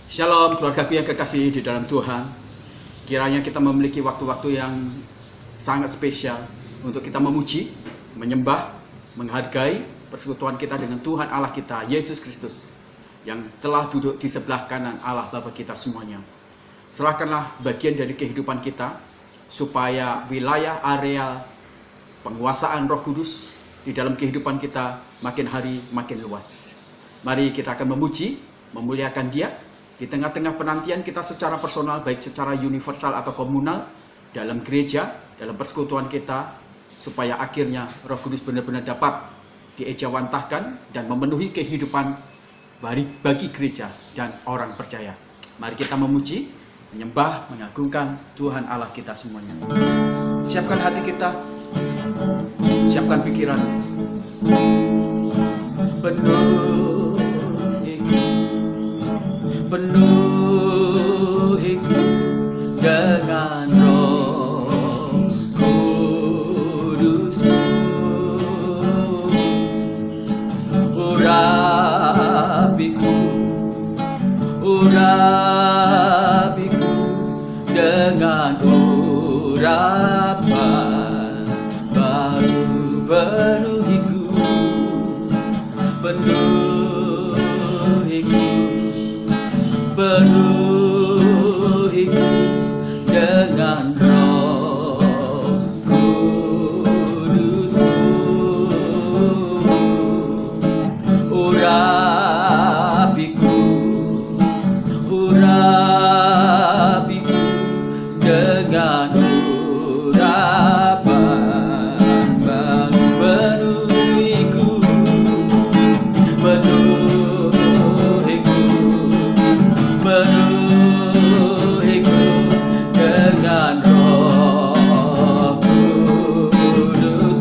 Shalom keluargaku yang kekasih di dalam Tuhan. Kiranya kita memiliki waktu-waktu yang sangat spesial untuk kita memuji, menyembah, menghargai persekutuan kita dengan Tuhan Allah kita, Yesus Kristus, yang telah duduk di sebelah kanan Allah Bapa kita semuanya. Serahkanlah bagian dari kehidupan kita, supaya wilayah areal penguasaan Roh Kudus di dalam kehidupan kita makin hari makin luas. Mari kita akan memuji, memuliakan Dia di tengah-tengah penantian kita secara personal, baik secara universal atau komunal, dalam gereja, dalam persekutuan kita, supaya akhirnya Roh Kudus benar-benar dapat diejawantahkan dan memenuhi kehidupan bagi gereja dan orang percaya. Mari kita memuji, menyembah, mengagungkan Tuhan Allah kita semuanya. Siapkan hati kita, siapkan pikiran. Penuhiku dengan Roh Kudus-Mu, urapiku dengan urapan baru. Penuhiku dengan Roh Kudus-Mu, urapiku dengan urapan baru. Penuhiku dengan Roh Kudus-Mu,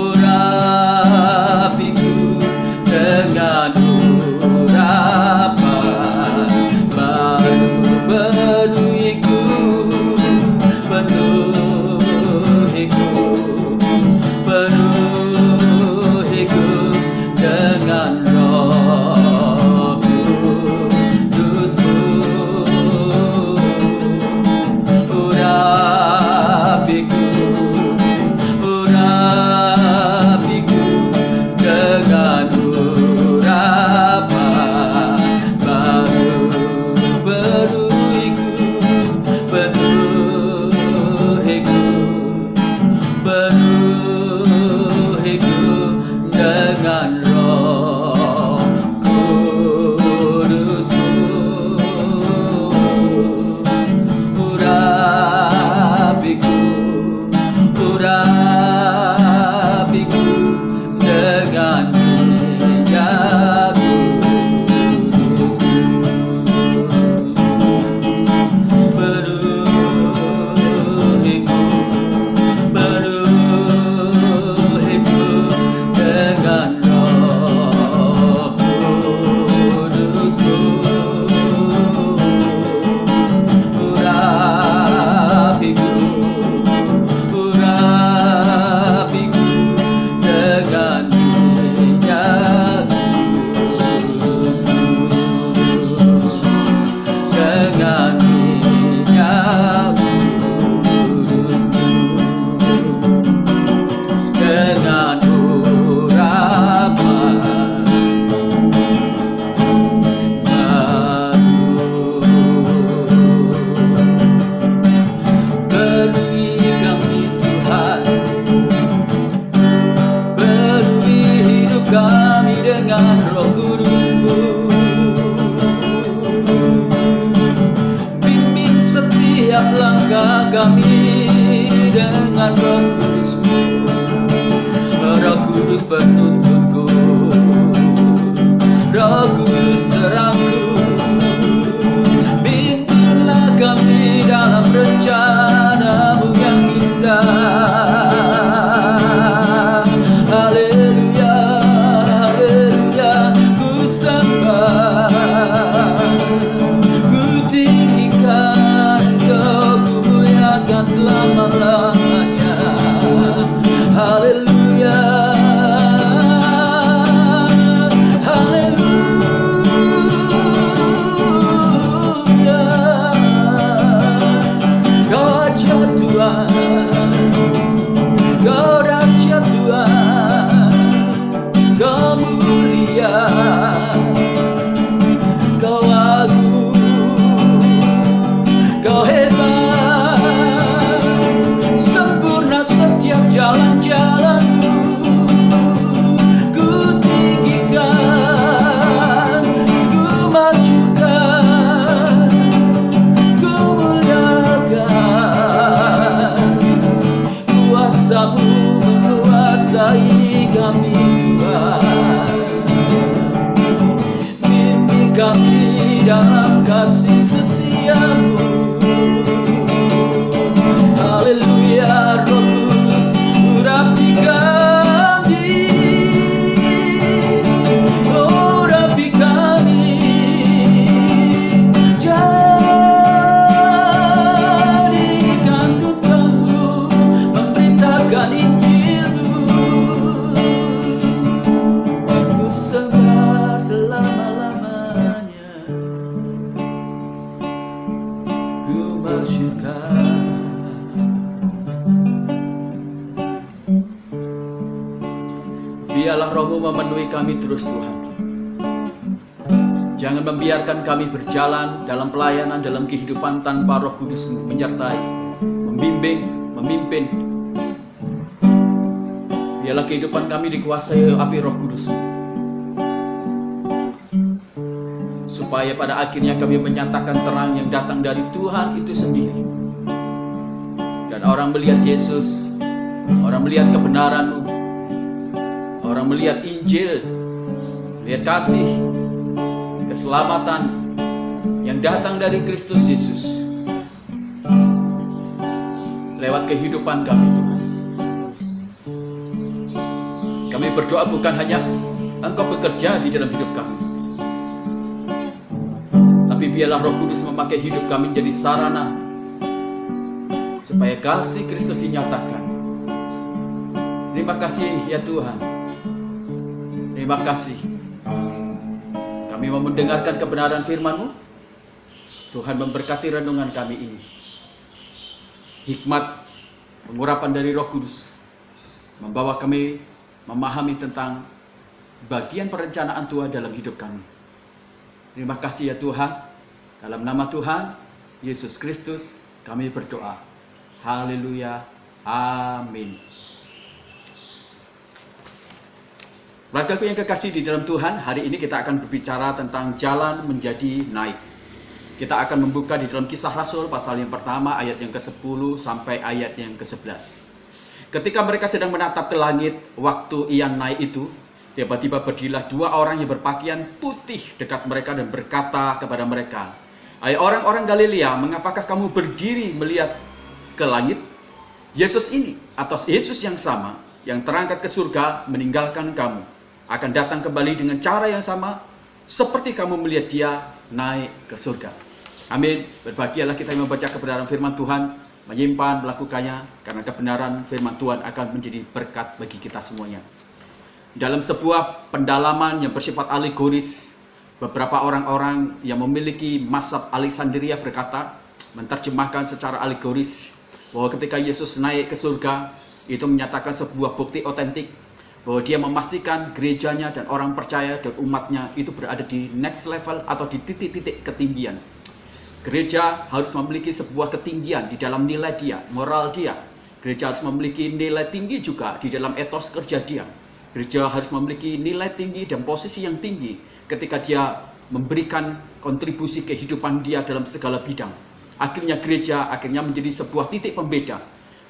urapiku dengan urapan baru. Penuhiku dengan Roh Kudus-Mu, urapiku dengan urapan baru. Penuhiku dengan Roh Kudus-Mu, urapiku dengan minyak kudus-Mu. Penuhiku dengan Roh Kudus-Mu, urapiku dengan minyak kudus-Mu, dengan minyak kudus-Mu, dengan urapan baru. Penuhi kami Tuhan, penuhi hidup kami dengan Roh Kudus-Mu, bimbing setiap langkah kami dengan Roh Kudus-Mu. Roh Kudus penuntunku, Roh Kudus terangku, bimbinglah kami dalam rencana-Mu yang indah. Haleluya, haleluya, ku sembah, ku tinggikan Engkau, ku muliakan selama-lamanya. Haleluya, kuasai kami Tuhan. Bimbing kami dalam kasih setia-Mu. Haleluya, Roh Kudus urapi kami. Oh, urapi kami. Jadikan dukamu, memberitakan Injil-Mu. Ku sembah selama-lamanya, ku masyurkan. Biarlah Roh-Mu memenuhi kami terus Tuhan. Jangan membiarkan kami berjalan dalam pelayanan, dalam kehidupan tanpa Roh Kudus menyertai, membimbing, memimpin. Biarlah kehidupan kami dikuasai api Roh Kudus, supaya pada akhirnya kami menyatakan terang yang datang dari Tuhan itu sendiri. Dan orang melihat Yesus, orang melihat kebenaran-Mu, orang melihat Injil, melihat kasih, keselamatan yang datang dari Kristus Yesus lewat kehidupan kami Tuhan. Kami berdoa bukan hanya Engkau bekerja di dalam hidup kami, tapi biarlah Roh Kudus memakai hidup kami menjadi sarana supaya kasih Kristus dinyatakan. Terima kasih ya Tuhan. Terima kasih. Kami mau mendengarkan kebenaran firman-Mu. Tuhan memberkati renungan kami ini. Hikmat pengurapan dari Roh Kudus membawa kami memahami tentang bagian perencanaan Tuhan dalam hidup kami. Terima kasih ya Tuhan. Dalam nama Tuhan Yesus Kristus kami berdoa. Haleluya. Amin. Saudaraku yang kekasih di dalam Tuhan, hari ini kita akan berbicara tentang jalan menjadi naik. Kita akan membuka di dalam Kisah Rasul pasal yang pertama ayat yang ke-10 sampai ayat yang ke-11. Ketika mereka sedang menatap ke langit, waktu ia naik itu, tiba-tiba berdirilah dua orang yang berpakaian putih dekat mereka dan berkata kepada mereka, "Hai orang-orang Galilea, mengapakah kamu berdiri melihat ke langit? Yesus ini, atau Yesus yang sama, yang terangkat ke surga meninggalkan kamu, akan datang kembali dengan cara yang sama seperti kamu melihat dia naik ke surga." Amin. Berbahagialah kita yang membaca kebenaran firman Tuhan, menyimpan, melakukannya, karena kebenaran firman Tuhan akan menjadi berkat bagi kita semuanya. Dalam sebuah pendalaman yang bersifat alegoris, beberapa orang-orang yang memiliki mazhab Alexandria berkata, menerjemahkan secara alegoris, bahwa ketika Yesus naik ke surga, itu menyatakan sebuah bukti otentik bahwa dia memastikan gerejanya dan orang percaya dan umatnya itu berada di next level atau di titik-titik ketinggian. Gereja harus memiliki sebuah ketinggian di dalam nilai dia, moral dia. Gereja harus memiliki nilai tinggi juga di dalam etos kerja dia. Gereja harus memiliki nilai tinggi dan posisi yang tinggi ketika dia memberikan kontribusi kehidupan dia dalam segala bidang. Akhirnya gereja menjadi sebuah titik pembeda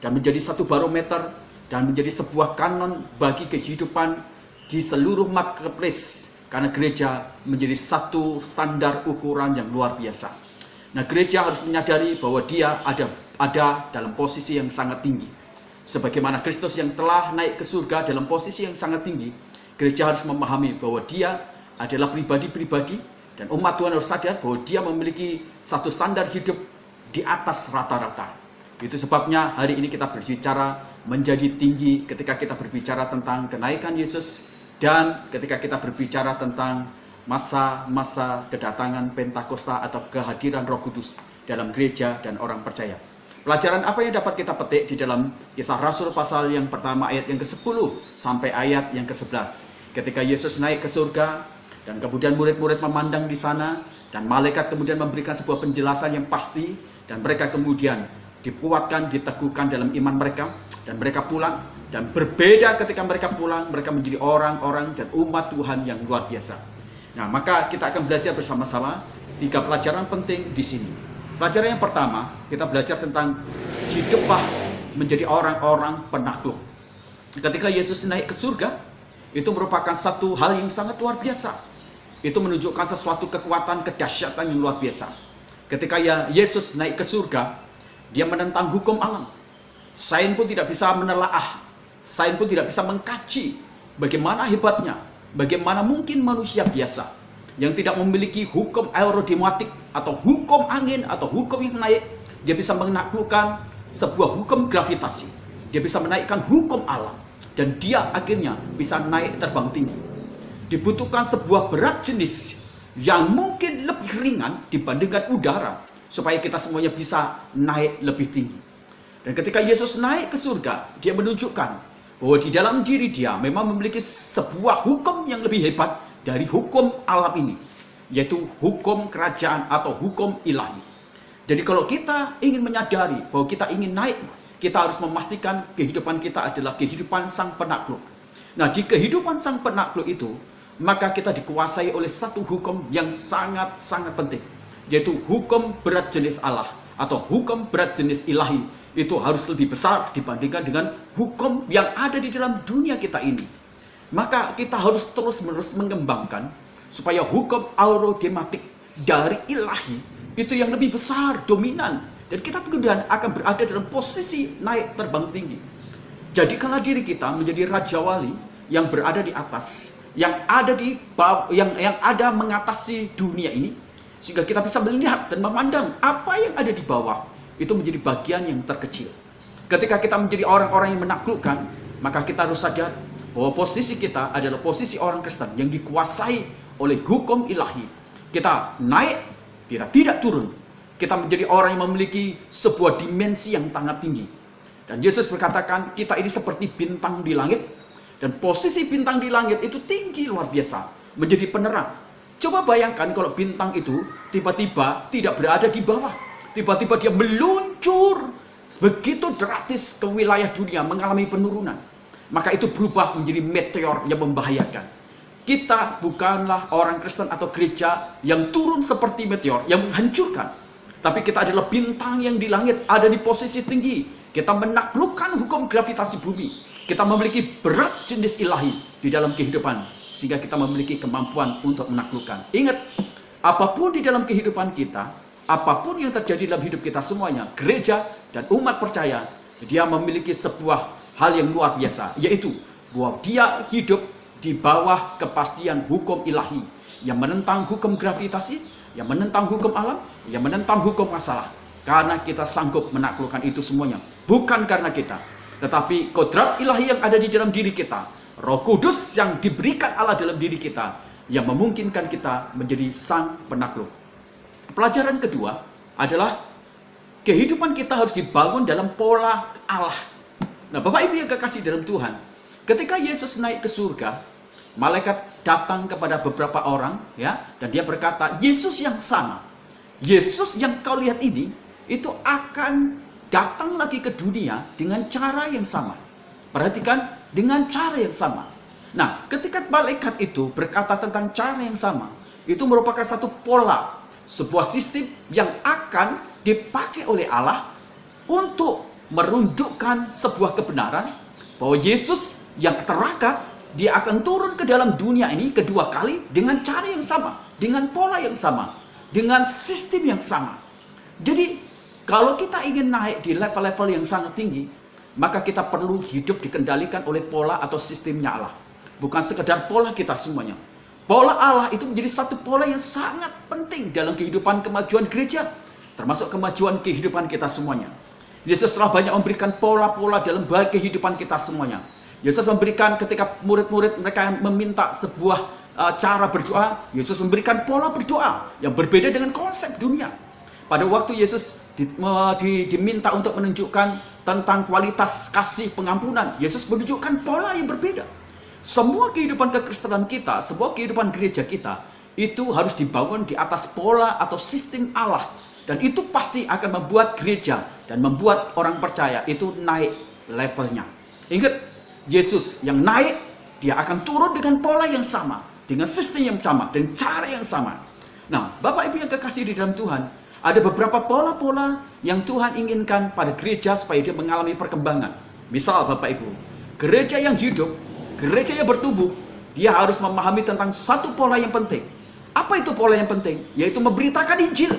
dan menjadi satu barometer dan menjadi sebuah kanon bagi kehidupan di seluruh marketplace, karena gereja menjadi satu standar ukuran yang luar biasa. Nah, gereja harus menyadari bahwa dia ada dalam posisi yang sangat tinggi. Sebagaimana Kristus yang telah naik ke surga dalam posisi yang sangat tinggi, gereja harus memahami bahwa dia adalah pribadi-pribadi dan umat Tuhan harus sadar bahwa dia memiliki satu standar hidup di atas rata-rata. Itu sebabnya hari ini kita berbicara menjadi tinggi ketika kita berbicara tentang kenaikan Yesus dan ketika kita berbicara tentang masa-masa kedatangan Pentakosta atau kehadiran Roh Kudus dalam gereja dan orang percaya. Pelajaran apa yang dapat kita petik di dalam Kisah Rasul pasal yang pertama ayat yang ke-10 sampai ayat yang ke-11. Ketika Yesus naik ke surga dan kemudian murid-murid memandang di sana dan malaikat kemudian memberikan sebuah penjelasan yang pasti dan mereka kemudian dikuatkan, diteguhkan dalam iman mereka, dan mereka pulang. Dan berbeda ketika mereka pulang, mereka menjadi orang-orang dan umat Tuhan yang luar biasa. Nah, maka kita akan belajar bersama-sama 3 pelajaran penting di sini. Pelajaran yang pertama, kita belajar tentang hiduplah menjadi orang-orang penakluk. Ketika Yesus naik ke surga, itu merupakan satu hal yang sangat luar biasa. Itu menunjukkan sesuatu kekuatan, kedahsyatan yang luar biasa. Ketika Yesus naik ke surga, dia menentang hukum alam. Sains pun tidak bisa menelaah, sains pun tidak bisa mengkaji bagaimana hebatnya, bagaimana mungkin manusia biasa yang tidak memiliki hukum aerodinamik atau hukum angin atau hukum yang naik, dia bisa menaklukkan sebuah hukum gravitasi. Dia bisa menaikkan hukum alam dan dia akhirnya bisa naik terbang tinggi. Dibutuhkan sebuah berat jenis yang mungkin lebih ringan dibandingkan udara supaya kita semuanya bisa naik lebih tinggi. Dan ketika Yesus naik ke surga, dia menunjukkan bahwa di dalam diri dia memang memiliki sebuah hukum yang lebih hebat dari hukum alam ini, yaitu hukum kerajaan atau hukum ilahi. Jadi kalau kita ingin menyadari bahwa kita ingin naik, kita harus memastikan kehidupan kita adalah kehidupan sang penakluk. Nah, di kehidupan sang penakluk itu, maka kita dikuasai oleh satu hukum yang sangat-sangat penting, yaitu hukum berat jenis Allah atau hukum berat jenis ilahi. Itu harus lebih besar dibandingkan dengan hukum yang ada di dalam dunia kita ini. Maka kita harus terus-menerus mengembangkan supaya hukum aerodinamik dari ilahi itu yang lebih besar, dominan. Dan kita kemudian akan berada dalam posisi naik terbang tinggi. Jadikanlah diri kita menjadi Raja Wali yang berada di atas, yang ada di bawah, yang ada mengatasi dunia ini, sehingga kita bisa melihat dan memandang apa yang ada di bawah. Itu menjadi bagian yang terkecil. Ketika kita menjadi orang-orang yang menaklukkan, maka kita harus sadar bahwa posisi kita adalah posisi orang Kristen yang dikuasai oleh hukum ilahi. Kita naik, kita tidak turun. Kita menjadi orang yang memiliki sebuah dimensi yang sangat tinggi. Dan Yesus berkatakan, kita ini seperti bintang di langit. Dan posisi bintang di langit itu tinggi luar biasa, menjadi penerang. Coba bayangkan kalau bintang itu tiba-tiba tidak berada di bawah. Tiba-tiba dia meluncur begitu drastis ke wilayah dunia, mengalami penurunan. Maka itu berubah menjadi meteor yang membahayakan. Kita bukanlah orang Kristen atau gereja yang turun seperti meteor, yang menghancurkan. Tapi kita adalah bintang yang di langit, ada di posisi tinggi. Kita menaklukkan hukum gravitasi bumi. Kita memiliki berat jenis ilahi di dalam kehidupan, sehingga kita memiliki kemampuan untuk menaklukkan. Ingat, apapun di dalam kehidupan kita, apapun yang terjadi dalam hidup kita semuanya, gereja dan umat percaya, dia memiliki sebuah hal yang luar biasa, yaitu bahwa dia hidup di bawah kepastian hukum ilahi yang menentang hukum gravitasi, yang menentang hukum alam, yang menentang hukum masalah. Karena kita sanggup menaklukkan itu semuanya, bukan karena kita, tetapi kodrat ilahi yang ada di dalam diri kita, Roh Kudus yang diberikan Allah dalam diri kita, yang memungkinkan kita menjadi sang penakluk. Pelajaran kedua adalah kehidupan kita harus dibangun dalam pola Allah. Nah, Bapak Ibu yang kekasih dalam Tuhan, ketika Yesus naik ke surga, malaikat datang kepada beberapa orang, ya, dan dia berkata, Yesus yang sama, Yesus yang kau lihat ini, itu akan datang lagi ke dunia dengan cara yang sama. Perhatikan, dengan cara yang sama. Nah, ketika malaikat itu berkata tentang cara yang sama, itu merupakan satu pola, sebuah sistem yang akan dipakai oleh Allah untuk merundukkan sebuah kebenaran bahwa Yesus yang terangkat, dia akan turun ke dalam dunia ini kedua kali dengan cara yang sama, dengan pola yang sama, dengan sistem yang sama. Jadi kalau kita ingin naik di level-level yang sangat tinggi, maka kita perlu hidup dikendalikan oleh pola atau sistemnya Allah, bukan sekedar pola kita semuanya. Pola Allah itu menjadi satu pola yang sangat penting dalam kehidupan kemajuan gereja, termasuk kemajuan kehidupan kita semuanya. Yesus telah banyak memberikan pola-pola dalam kehidupan kita semuanya. Yesus memberikan ketika murid-murid mereka meminta sebuah cara berdoa, Yesus memberikan pola berdoa yang berbeda dengan konsep dunia. Pada waktu Yesus diminta untuk menunjukkan tentang kualitas kasih pengampunan, Yesus menunjukkan pola yang berbeda. Semua kehidupan kekristenan kita, semua kehidupan gereja kita, itu harus dibangun di atas pola atau sistem Allah. Dan itu pasti akan membuat gereja dan membuat orang percaya itu naik levelnya. Ingat, Yesus yang naik, dia akan turun dengan pola yang sama, dengan sistem yang sama, dengan cara yang sama. Nah, Bapak Ibu yang kekasih di dalam Tuhan, ada beberapa pola-pola yang Tuhan inginkan pada gereja supaya dia mengalami perkembangan. Misal Bapak Ibu, Gereja yang hidup, gereja yang bertumbuh, dia harus memahami tentang satu pola yang penting. Apa itu pola yang penting? Yaitu memberitakan Injil.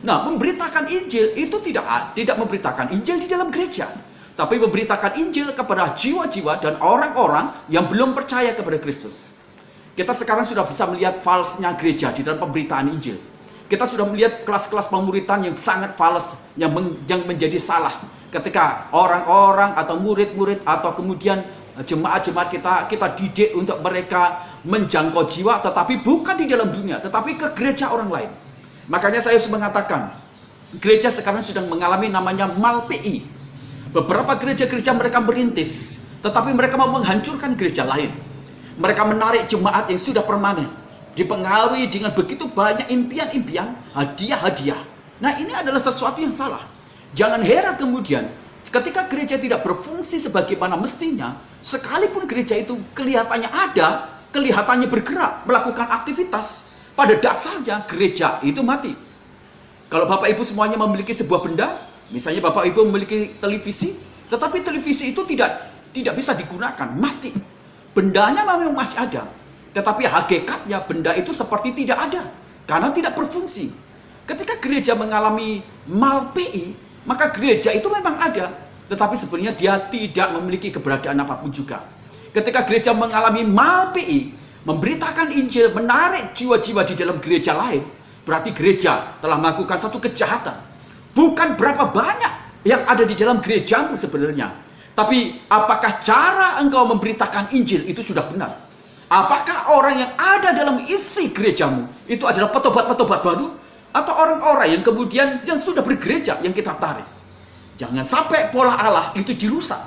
Nah, memberitakan Injil itu tidak memberitakan Injil di dalam gereja, tapi memberitakan Injil kepada jiwa-jiwa dan orang-orang yang belum percaya kepada Kristus. Kita sekarang sudah bisa melihat falsnya gereja di dalam pemberitaan Injil. Kita sudah melihat kelas-kelas pemuritan yang sangat fals, yang menjadi salah. Ketika orang-orang atau murid-murid atau kemudian jemaat-jemaat kita didik untuk mereka menjangkau jiwa, tetapi bukan di dalam dunia, tetapi ke gereja orang lain. Makanya saya harus mengatakan, gereja sekarang sedang mengalami namanya malPI. Beberapa gereja-gereja mereka merintis, tetapi mereka mau menghancurkan gereja lain. Mereka menarik jemaat yang sudah permanen, dipengaruhi dengan begitu banyak impian-impian, hadiah-hadiah. Nah, ini adalah sesuatu yang salah. Jangan heran kemudian ketika gereja tidak berfungsi sebagaimana mestinya, sekalipun gereja itu kelihatannya ada, kelihatannya bergerak, melakukan aktivitas, pada dasarnya gereja itu mati. Kalau Bapak Ibu semuanya memiliki sebuah benda, misalnya Bapak Ibu memiliki televisi, tetapi televisi itu tidak bisa digunakan, mati. Bendanya memang masih ada, tetapi hakikatnya benda itu seperti tidak ada, karena tidak berfungsi. Ketika gereja mengalami malPI, maka gereja itu memang ada, tetapi sebenarnya dia tidak memiliki keberadaan apapun juga. Ketika gereja mengalami malPI, memberitakan Injil, menarik jiwa-jiwa di dalam gereja lain, berarti gereja telah melakukan satu kejahatan. Bukan berapa banyak yang ada di dalam gerejamu sebenarnya, tapi apakah cara engkau memberitakan Injil itu sudah benar? Apakah orang yang ada dalam isi gerejamu itu adalah petobat-petobat baru? Atau orang-orang yang kemudian yang sudah bergereja yang kita tarik? Jangan sampai pola Allah itu dirusak.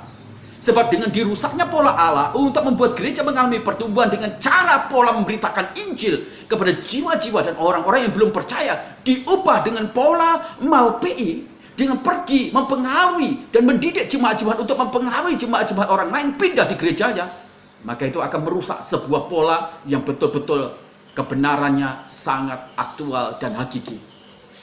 Sebab dengan dirusaknya pola Allah untuk membuat gereja mengalami pertumbuhan dengan cara pola memberitakan Injil kepada jiwa-jiwa dan orang-orang yang belum percaya, diubah dengan pola malPI, dengan pergi mempengaruhi dan mendidik jemaat-jemaat untuk mempengaruhi jemaat-jemaat orang lain pindah di gerejanya, maka itu akan merusak sebuah pola yang betul-betul kebenarannya sangat aktual dan hakiki.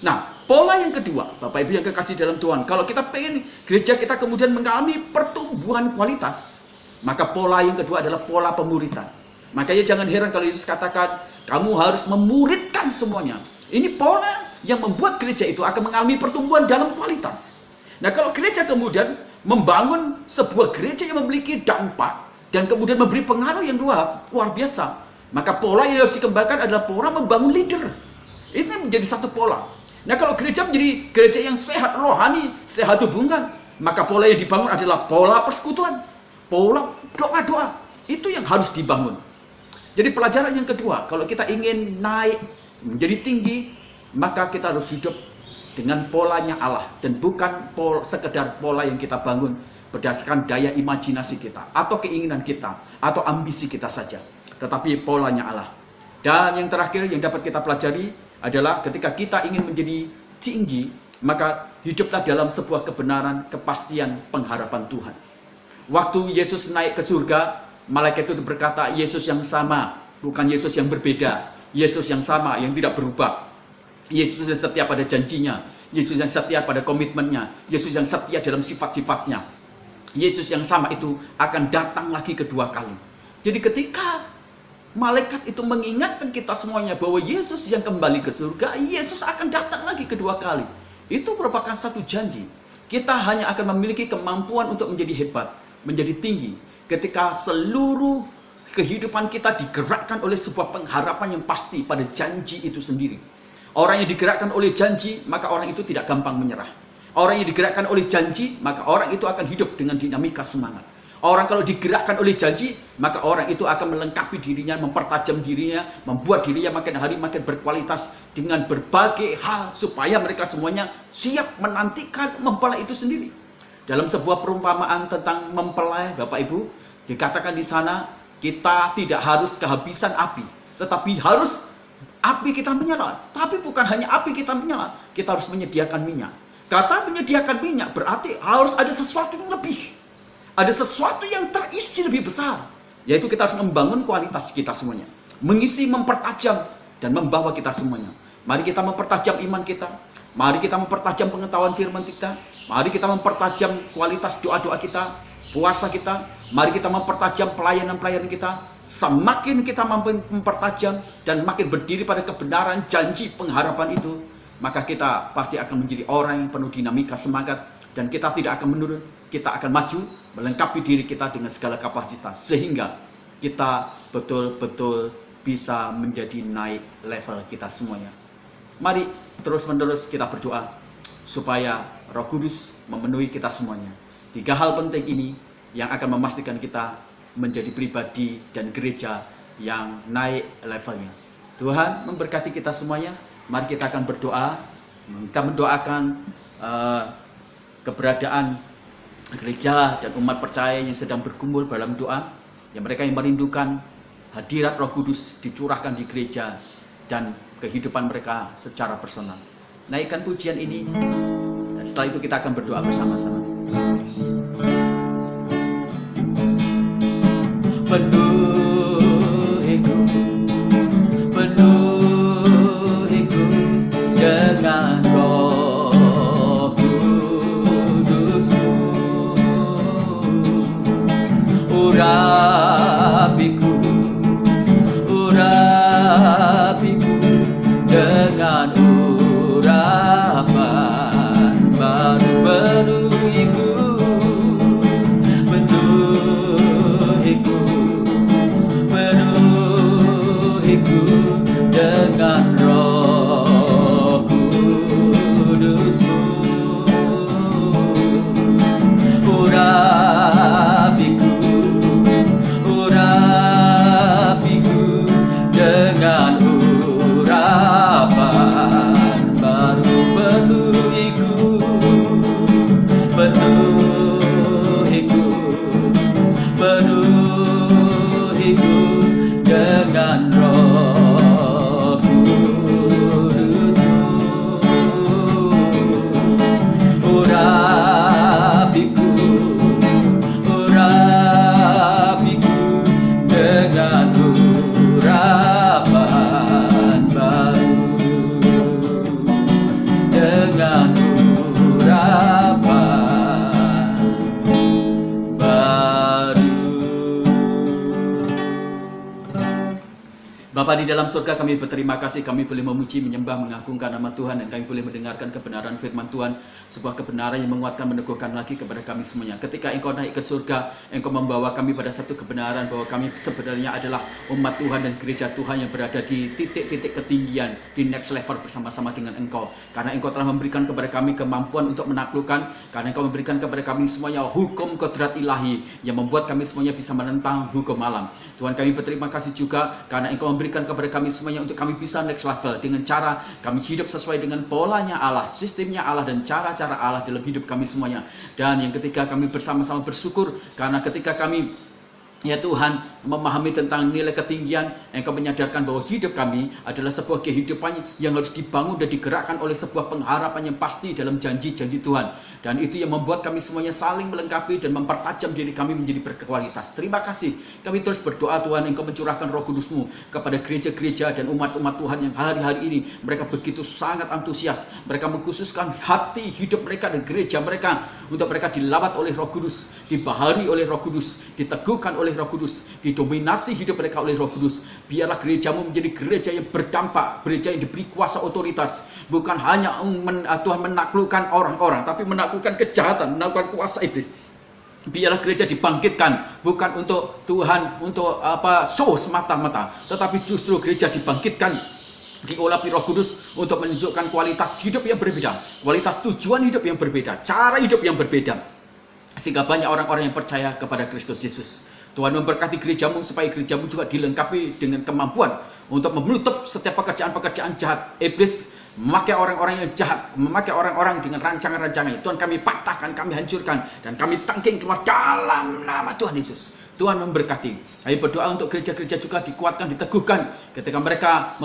Nah, pola yang kedua, Bapak Ibu yang kekasih dalam Tuhan, kalau kita pengen gereja kita kemudian mengalami pertumbuhan kualitas, maka pola yang kedua adalah pola pemuritan. Makanya jangan heran kalau Yesus katakan, kamu harus memuridkan semuanya. Ini pola yang membuat gereja itu akan mengalami pertumbuhan dalam kualitas. Nah, kalau gereja kemudian membangun sebuah gereja yang memiliki dampak dan kemudian memberi pengaruh yang luar biasa, maka pola yang harus dikembangkan adalah pola membangun leader. Ini menjadi satu pola. Nah, kalau gereja menjadi gereja yang sehat rohani, sehat hubungan, maka pola yang dibangun adalah pola persekutuan, pola doa-doa. Itu yang harus dibangun. Jadi pelajaran yang kedua, kalau kita ingin naik menjadi tinggi, maka kita harus hidup dengan polanya Allah dan bukan sekedar pola yang kita bangun berdasarkan daya imajinasi kita atau keinginan kita atau ambisi kita saja, tetapi polanya Allah. Dan yang terakhir yang dapat kita pelajari adalah ketika kita ingin menjadi tinggi, maka hiduplah dalam sebuah kebenaran, kepastian, pengharapan Tuhan. Waktu Yesus naik ke surga, malaikat itu berkata, Yesus yang sama, bukan Yesus yang berbeda. Yesus yang sama, yang tidak berubah. Yesus yang setia pada janjinya, Yesus yang setia pada komitmennya, Yesus yang setia dalam sifat-sifatnya. Yesus yang sama itu akan datang lagi kedua kali. Jadi ketika malaikat itu mengingatkan kita semuanya bahwa Yesus yang kembali ke surga, Yesus akan datang lagi kedua kali. Itu merupakan satu janji. Kita hanya akan memiliki kemampuan untuk menjadi hebat, menjadi tinggi, ketika seluruh kehidupan kita digerakkan oleh sebuah pengharapan yang pasti pada janji itu sendiri. Orang yang digerakkan oleh janji, maka orang itu tidak gampang menyerah. Orang yang digerakkan oleh janji, maka orang itu akan hidup dengan dinamika semangat. Orang kalau digerakkan oleh janji, maka orang itu akan melengkapi dirinya, mempertajam dirinya, membuat dirinya makin hari makin berkualitas dengan berbagai hal supaya mereka semuanya siap menantikan mempelai itu sendiri. Dalam sebuah perumpamaan tentang mempelai, Bapak Ibu, dikatakan di sana kita tidak harus kehabisan api, tetapi harus api kita menyala. Tapi bukan hanya api kita menyala, kita harus menyediakan minyak. Kata menyediakan minyak berarti harus ada sesuatu yang lebih. Ada sesuatu yang terisi lebih besar. Yaitu kita harus membangun kualitas kita semuanya. Mengisi, mempertajam, dan membawa kita semuanya. Mari kita mempertajam iman kita. Mari kita mempertajam pengetahuan firman kita. Mari kita mempertajam kualitas doa-doa kita. puasa kita, mari kita mempertajam pelayanan-pelayanan kita. Semakin kita mampu mempertajam dan makin berdiri pada kebenaran, janji, pengharapan itu, maka kita pasti akan menjadi orang yang penuh dinamika, semangat, dan kita tidak akan menurun. Kita akan maju, melengkapi diri kita dengan segala kapasitas, sehingga kita betul-betul bisa menjadi naik level kita semuanya. Mari terus-menerus kita berdoa supaya Roh Kudus memenuhi kita semuanya. 3 hal penting ini yang akan memastikan kita menjadi pribadi dan gereja yang naik levelnya. Tuhan memberkati kita semuanya. Mari kita akan berdoa. Kita mendoakan keberadaan gereja dan umat percaya yang sedang berkumpul dalam doa. Yang mereka yang merindukan hadirat Roh Kudus dicurahkan di gereja dan kehidupan mereka secara personal. Naikkan pujian ini. Dan setelah itu kita akan berdoa bersama-sama. Penuhiku dengan Roh Kudus-Mu, urapiku dengan urapan baru. Penuhiku dengan Roh Kudus-Mu, urapiku dengan urapan baru. Penuhiku dengan Roh Kudus-Mu, urapiku dengan urapan baru. Dengan urapan baru. Bapa di dalam surga, kami berterima kasih, kami boleh memuji, menyembah, mengagungkan nama Tuhan, dan kami boleh mendengarkan kebenaran firman Tuhan, sebuah kebenaran yang menguatkan, meneguhkan lagi kepada kami semuanya. Ketika Engkau naik ke surga, Engkau membawa kami pada satu kebenaran bahwa kami sebenarnya adalah umat Tuhan dan gereja Tuhan yang berada di titik-titik ketinggian, di next level bersama-sama dengan Engkau. Karena Engkau telah memberikan kepada kami kemampuan untuk menaklukkan, karena Engkau memberikan kepada kami semuanya hukum kodrat ilahi yang membuat kami semuanya bisa menentang hukum alam. Tuhan, kami berterima kasih juga karena Engkau memberikan kepada kami semuanya untuk kami bisa next level dengan cara kami hidup sesuai dengan polanya Allah, sistemnya Allah, dan cara-cara Allah dalam hidup kami semuanya. Dan yang ketiga, kami bersama-sama bersyukur karena ketika kami, ya Tuhan, memahami tentang nilai ketinggian, Engkau menyadarkan bahwa hidup kami adalah sebuah kehidupan yang harus dibangun dan digerakkan oleh sebuah pengharapan yang pasti dalam janji-janji Tuhan. Dan itu yang membuat kami semuanya saling melengkapi dan mempertajam diri kami menjadi berkualitas. Terima kasih. Kami terus berdoa Tuhan, Engkau mencurahkan Roh Kudus-Mu kepada gereja-gereja dan umat-umat Tuhan yang hari-hari ini mereka begitu sangat antusias. Mereka mengkhususkan hati, hidup mereka dan gereja mereka untuk mereka dilawat oleh Roh Kudus, dibahari oleh Roh Kudus, diteguhkan oleh Roh Kudus, didominasi hidup mereka oleh Roh Kudus. Biarlah gerejamu menjadi gereja yang berdampak, gereja yang diberi kuasa otoritas, bukan hanya Tuhan menaklukkan orang-orang, tapi menaklukkan kejahatan, menaklukkan kuasa iblis. Biarlah gereja dibangkitkan bukan untuk Tuhan, untuk show semata-mata, tetapi justru gereja dibangkitkan, diurapi Roh Kudus untuk menunjukkan kualitas hidup yang berbeda, kualitas tujuan hidup yang berbeda, cara hidup yang berbeda, sehingga banyak orang-orang yang percaya kepada Kristus Yesus. Tuhan memberkati gerejamu supaya gerejamu juga dilengkapi dengan kemampuan untuk menutup setiap pekerjaan-pekerjaan jahat iblis, memakai orang-orang yang jahat, memakai orang-orang dengan rancangan-rancangan. Tuhan, kami patahkan, kami hancurkan, dan kami tangking keluar dalam nama Tuhan Yesus. Tuhan memberkati. Kami berdoa untuk gereja-gereja juga dikuatkan, diteguhkan ketika mereka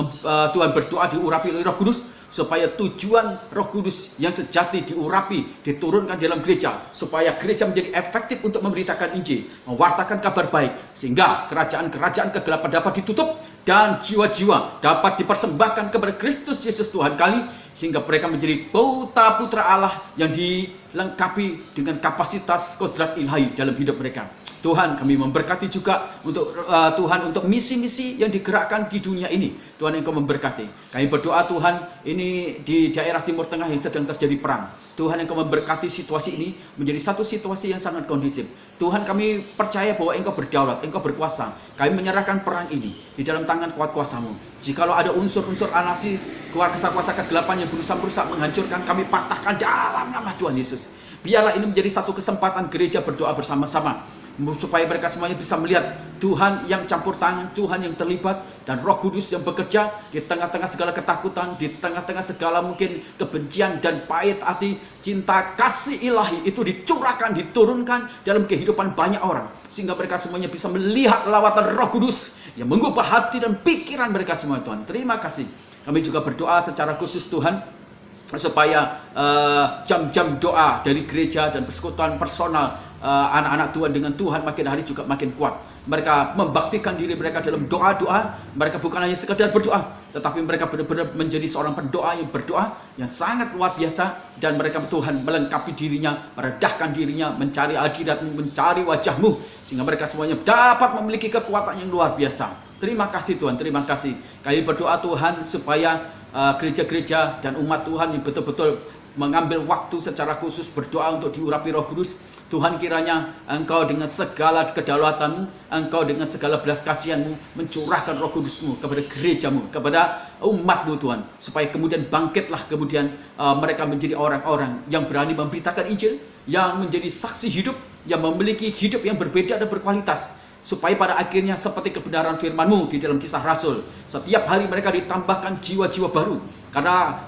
Tuhan berdoa diurapi oleh Roh Kudus, supaya tujuan Roh Kudus yang sejati diurapi, diturunkan dalam gereja, supaya gereja menjadi efektif untuk memberitakan Injil, mewartakan kabar baik, sehingga kerajaan-kerajaan kegelapan dapat ditutup dan jiwa-jiwa dapat dipersembahkan kepada Kristus Yesus Tuhan kami, sehingga mereka menjadi putra-putra Allah yang dilengkapi dengan kapasitas kodrat ilahi dalam hidup mereka. Tuhan, kami memberkati juga untuk Tuhan untuk misi-misi yang digerakkan di dunia ini. Tuhan, Engkau memberkati. Kami berdoa Tuhan, ini di daerah Timur Tengah yang sedang terjadi perang. Tuhan, Engkau memberkati situasi ini menjadi satu situasi yang sangat kondusif. Tuhan, kami percaya bahwa Engkau berdaulat, Engkau berkuasa. Kami menyerahkan perang ini di dalam tangan kuat kuasa-Mu. Jikalau ada unsur-unsur anarki, kuasa-kuasa kegelapan yang berusaha menghancurkan, kami patahkan dalam nama Tuhan Yesus. Biarlah ini menjadi satu kesempatan gereja berdoa bersama-sama, supaya mereka semuanya bisa melihat Tuhan yang campur tangan, Tuhan yang terlibat, dan Roh Kudus yang bekerja di tengah-tengah segala ketakutan, di tengah-tengah segala mungkin kebencian dan pahit hati. Cinta kasih ilahi itu dicurahkan, diturunkan dalam kehidupan banyak orang, sehingga mereka semuanya bisa melihat lawatan Roh Kudus yang mengubah hati dan pikiran mereka semua. Tuhan, terima kasih. Kami juga berdoa secara khusus Tuhan, supaya jam-jam doa dari gereja dan persekutuan personal anak-anak Tuhan dengan Tuhan makin hari juga makin kuat. Mereka membaktikan diri mereka dalam doa-doa. Mereka bukan hanya sekedar berdoa, tetapi mereka benar-benar menjadi seorang pendoa yang berdoa yang sangat luar biasa. Dan mereka Tuhan melengkapi dirinya, meredahkan dirinya, mencari hadirat-Mu, mencari wajah-Mu, sehingga mereka semuanya dapat memiliki kekuatan yang luar biasa. Terima kasih Tuhan, terima kasih. Kami berdoa Tuhan supaya gereja-gereja dan umat Tuhan yang betul-betul mengambil waktu secara khusus berdoa untuk diurapi Roh Kudus. Tuhan, kiranya Engkau dengan segala kedaulatan-Mu, Engkau dengan segala belas kasihan-Mu mencurahkan Roh Kudus-Mu kepada gereja-Mu, kepada umat-Mu Tuhan, supaya kemudian bangkitlah kemudian mereka menjadi orang-orang yang berani memberitakan Injil, yang menjadi saksi hidup, yang memiliki hidup yang berbeda dan berkualitas, supaya pada akhirnya seperti kebenaran firman-Mu di dalam Kisah Rasul, setiap hari mereka ditambahkan jiwa-jiwa baru karena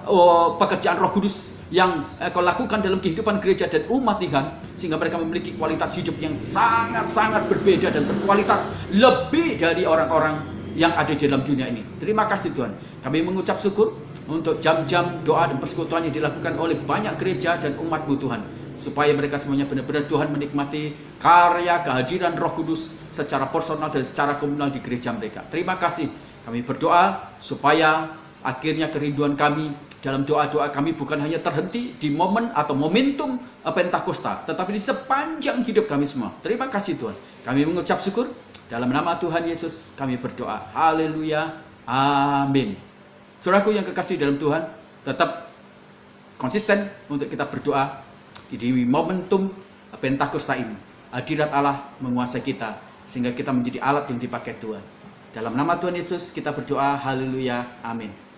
pekerjaan Roh Kudus yang Kau lakukan dalam kehidupan gereja dan umat Tuhan, sehingga mereka memiliki kualitas hidup yang sangat-sangat berbeda dan berkualitas lebih dari orang-orang yang ada di dalam dunia ini. Terima kasih Tuhan. Kami mengucap syukur untuk jam-jam doa dan persekutuan yang dilakukan oleh banyak gereja dan umat-Mu Tuhan, supaya mereka semuanya benar-benar Tuhan menikmati karya kehadiran Roh Kudus secara personal dan secara komunal di gereja mereka. Terima kasih. Kami berdoa supaya akhirnya kerinduan kami dalam doa-doa kami bukan hanya terhenti di momen atau momentum Pentakosta, tetapi di sepanjang hidup kami semua. Terima kasih Tuhan. Kami mengucap syukur dalam nama Tuhan Yesus kami berdoa. Haleluya. Amin. Saudaraku yang kekasih dalam Tuhan, tetap konsisten untuk kita berdoa di momentum Pentakosta ini. Hadirat Allah menguasai kita, sehingga kita menjadi alat yang dipakai Tuhan. Dalam nama Tuhan Yesus kita berdoa. Haleluya. Amin.